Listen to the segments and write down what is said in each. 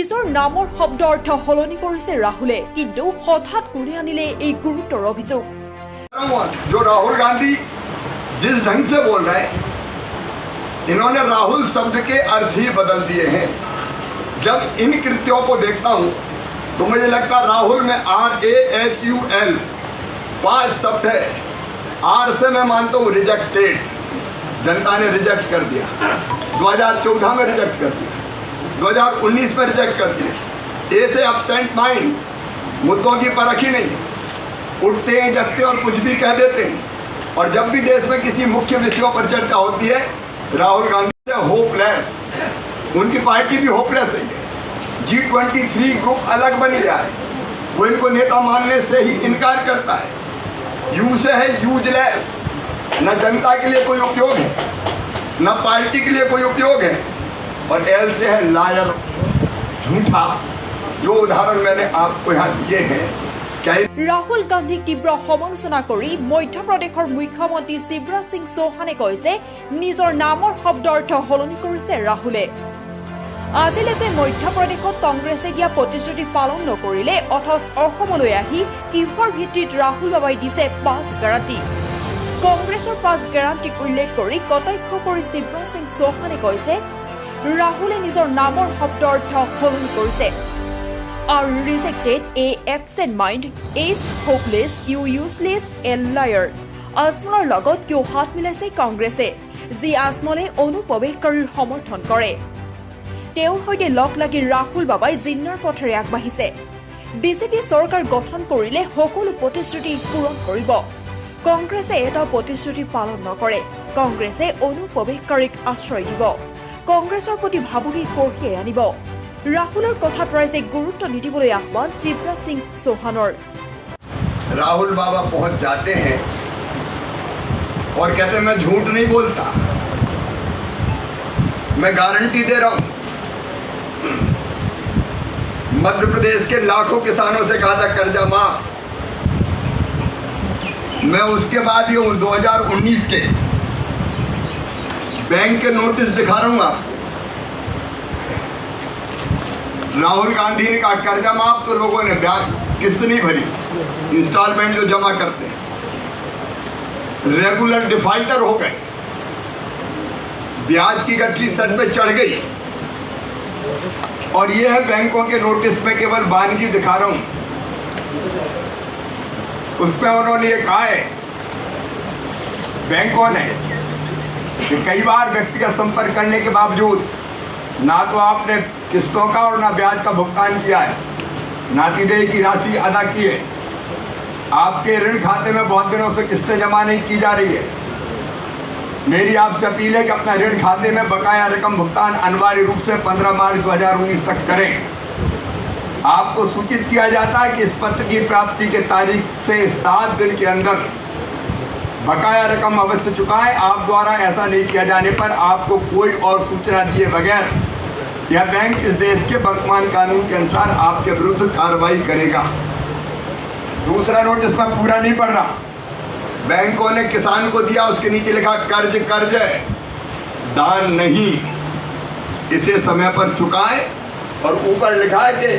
নিজৰ নামৰ শব্দ অৰ্থ সলনি কৰিছে ৰাহুলে, কিন্তু হঠাৎ কোনে আনিলে এই গুৰুতৰ অভিযোগ। जो राहुल गांधी जिस ढंग से बोल रहे हैं, इन्होंने राहुल शब्द के अर्थ ही बदल दिए हैं। जब इन कृत्यों को देखता हूँ तो मुझे लगता है राहुल में RAHUL 5 शब्द है। R से मैं मानता हूँ रिजेक्टेड, जनता ने रिजेक्ट कर दिया, 2014 में रिजेक्ट कर दिया, 2019 में रिजेक्ट कर दिया। A से एब्सेंट माइंड, मुद्दों की परख ही नहीं है, उठते हैं जगते और कुछ भी कह देते हैं। और जब भी देश में किसी मुख्य विषयों पर चर्चा होती है, राहुल गांधी से होपलेस, उनकी पार्टी भी होपलेस है। G23 ग्रुप अलग बन गया है, वो इनको नेता मानने से ही इनकार करता है। यू से है यूजलेस, न जनता के लिए कोई उपयोग है, न पार्टी के लिए कोई उपयोग है। और एल से है लायर, झूठा। जो उदाहरण मैंने आपको यहाँ दिए हैं, ৰাহুল গান্ধীক তীব্ৰ সমালোচনা কৰি মধ্যপ্ৰদেশৰ মুখ্যমন্ত্ৰী শিৱৰাজ সিং চৌহানে কয় যে নিজৰ নামৰ শব্দ অৰ্থ সলনি কৰিছে ৰাহুলে। আজিলৈকে মধ্যপ্ৰদেশত কংগ্ৰেছে দিয়া প্ৰতিশ্ৰুতি পালন নকৰিলে, অথচ অসমলৈ আহি কিহৰ ভিত্তিত ৰাহুল বাবাই দিছে 5 গেৰাণ্টি। কংগ্ৰেছৰ 5 গেৰাণ্টিক উল্লেখ কৰি কটাক্ষ কৰি শিৱৰাজ সিং চৌহানে কয় যে ৰাহুলে নিজৰ নামৰ শব্দ অৰ্থ সলনি কৰিছে। Are rejected, a absent mind, is hopeless, you useless, a liar. আজমলৰ লগত কিয় হাত মিলাইছে কংগ্ৰেছে, যি আজমলে অনুপ্ৰৱেশকাৰীৰ সমৰ্থন কৰে। তেওঁৰ সৈতে লগ লাগি ৰাহুল বাবাই জিন্নাৰ পথেৰে আগবাঢ়িছে। বিজেপিয়ে চৰকাৰ গঠন কৰিলে সকলো প্ৰতিশ্ৰুতি পূৰণ কৰিব। কংগ্ৰেছে এটা প্ৰতিশ্ৰুতি পালন নকৰে। কংগ্ৰেছে অনুপ্ৰৱেশকাৰীক আশ্ৰয় দিব। কংগ্ৰেছৰ প্ৰতি ভাবুকি কঢ়িয়াই আনিব। राहुलर कथा राइजे गुरुत्व निदिबले आह्वान शिवराज सिंह चौहानर। राहुल बाबा पहुंच जाते हैं और कहते हैं मैं झूठ नहीं बोलता, मैं गारंटी दे रहा हूं। मध्य प्रदेश के लाखों किसानों से कहा था कर्जा माफ, मैं उसके बाद ही 2019 के बैंक के नोटिस दिखा रहा हूं आपको। राहुल गांधी ने कहा कर्जा माफ, तो लोगों ने ब्याज किस्त नहीं भरी, इंस्टॉलमेंट जो जमा करते हैं, रेगुलर डिफॉल्टर हो गए, ब्याज की गठरी सर पे चढ़ गई। और ये है बैंकों के नोटिस में केवल बानगी दिखा रहा हूं, उसमें उन्होंने ये कहा है बैंकों ने कि कई बार व्यक्तिगत संपर्क करने के बावजूद ना तो आपने किस्तों का और ना ब्याज का भुगतान किया है, नातीदेही की राशि अदा की है, आपके ऋण खाते में बहुत दिनों से किस्तें जमा नहीं की जा रही है। मेरी आपसे अपील है कि अपना ऋण खाते में बकाया रकम भुगतान अनिवार्य रूप से 15 मार्च 2019 तक करें। आपको सूचित किया जाता है कि इस पत्र की प्राप्ति के तारीख से 7 दिन के अंदर बकाया रकम अवश्य चुकाएं। आप द्वारा ऐसा नहीं किया जाने पर आपको कोई और सूचना दिए बगैर यह बैंक इस देश के वर्तमान कानून के अनुसार आपके विरुद्ध कार्रवाई करेगा। दूसरा नोटिस मैं पूरा नहीं पढ़ रहा, बैंकों ने किसान को दिया, उसके नीचे लिखा कर्ज कर्ज है, दान नहीं, इसे समय पर चुकाएं। और ऊपर लिखा है कि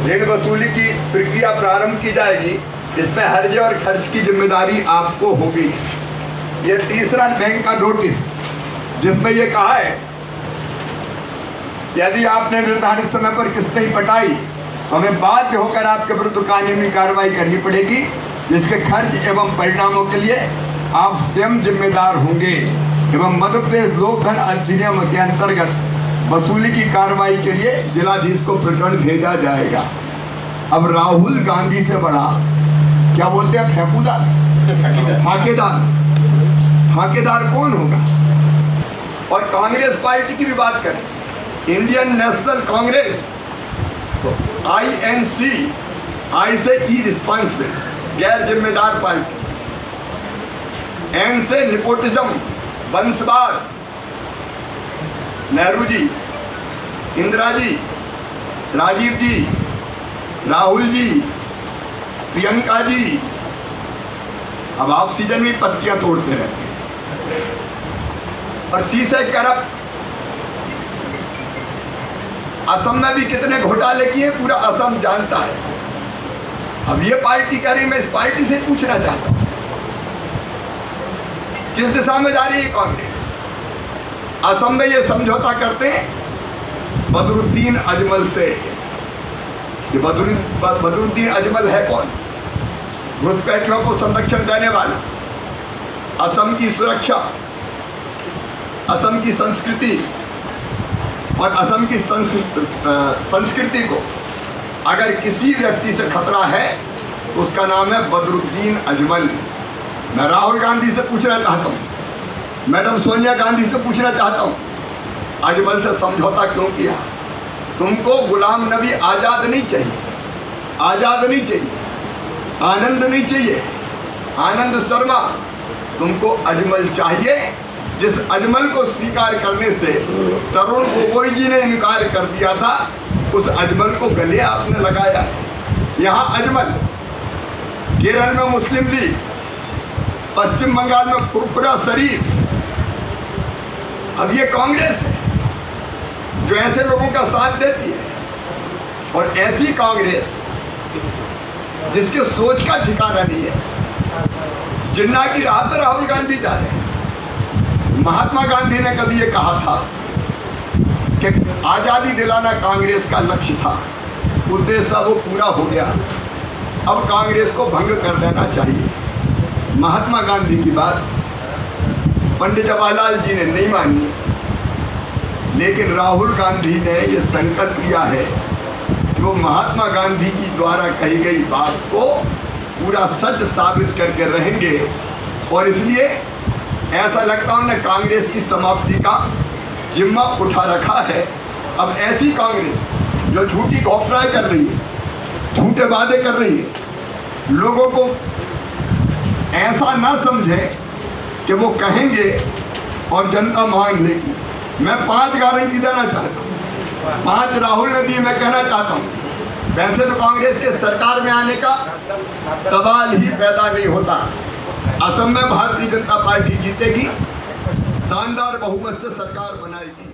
ऋण वसूली की प्रक्रिया प्रारंभ की जाएगी, इसमें हर्जे और खर्च की जिम्मेदारी आपको होगी। ये तीसरा बैंक का नोटिस जिसमें ये कहा है यदि आपने निर्धारित समय पर किस्त नहीं पटाई, हमें बाध्य होकर आपके विरुद्ध कानूनी कार्रवाई करनी पड़ेगी, जिसके खर्च एवं परिणामों के लिए आप स्वयं जिम्मेदार होंगे एवं मध्य प्रदेश लोकधन अधिनियम के अंतर्गत वसूली की कार्रवाई के लिए जिलाधीश को प्रकरण भेजा जाएगा। अब राहुल गांधी से बड़ा क्या बोलते हैं, फेंकूदार, फाकेदार, फाकेदार कौन होगा। और कांग्रेस पार्टी की भी बात करें, इंडियन नेशनल कांग्रेस, तो INC, आई से इररिस्पांसिबल, गैर जिम्मेदार पार्टी, N से निपोटिज्म, वंशवाद, नेहरू जी, इंदिरा जी, राजीव जी, राहुल जी, प्रियंका जी, अब आप सीजन में पत्तियां तोड़ते रहते हैं। और C से करप्ट, असम में भी कितने घोटाले किए पूरा असम जानता है। अब ये पार्टी कह रही, मैं इस पार्टी से पूछना चाहता हूं किस दिशा में जा रही है कांग्रेस। असम में ये समझौता करते हैं बदरुद्दीन अजमल से। ये बदरुद्दीन अजमल है कौन? घुसपैठियों को संरक्षण देने वाला, असम की सुरक्षा, असम की संस्कृति और असम की संस्कृति को अगर किसी व्यक्ति से खतरा है तो उसका नाम है बदरुद्दीन अजमल। मैं राहुल गांधी से पूछना चाहता हूँ, मैडम सोनिया गांधी से पूछना चाहता हूँ, अजमल से समझौता क्यों किया? तुमको गुलाम नबी आज़ाद नहीं चाहिए, आज़ाद नहीं चाहिए, आनंद नहीं चाहिए, आनंद शर्मा, तुमको अजमल चाहिए जिस अजमल को स्वीकार करने से तरुण गोगोई जी ने इनकार कर दिया था, उस अजमल को गले आपने लगाया है। यहाँ अजमल, केरल में मुस्लिम लीग, पश्चिम बंगाल में फुरफुरा शरीफ। अब ये कांग्रेस है जो ऐसे लोगों का साथ देती है, और ऐसी कांग्रेस जिसके सोच का ठिकाना नहीं है। जिन्ना की राह पर राहुल गांधी जा रहे हैं। महात्मा गांधी ने कभी ये कहा था कि आज़ादी दिलाना कांग्रेस का लक्ष्य था, उद्देश्य था, वो पूरा हो गया। अब कांग्रेस को भंग कर देना चाहिए। महात्मा गांधी की बात पंडित जवाहरलाल जी ने नहीं मानी, लेकिन राहुल गांधी ने ये संकल्प लिया है कि वो महात्मा गांधी जी द्वारा कही गई बात को पूरा सच साबित करके रहेंगे। और इसलिए ऐसा लगता है उन्होंने कांग्रेस की समाप्ति का जिम्मा उठा रखा है। अब ऐसी कांग्रेस जो झूठी घोषणाएं कर रही है, झूठे वादे कर रही है, लोगों को ऐसा ना समझे कि वो कहेंगे और जनता मान लेगी। मैं 5 गारंटी देना चाहता हूँ, 5 राहुल ने दी, मैं कहना चाहता हूँ। वैसे तो कांग्रेस के सरकार में आने का सवाल ही पैदा नहीं होता। असम में भारतीय जनता पार्टी जीतेगी, शानदार बहुमत से सरकार बनाएगी।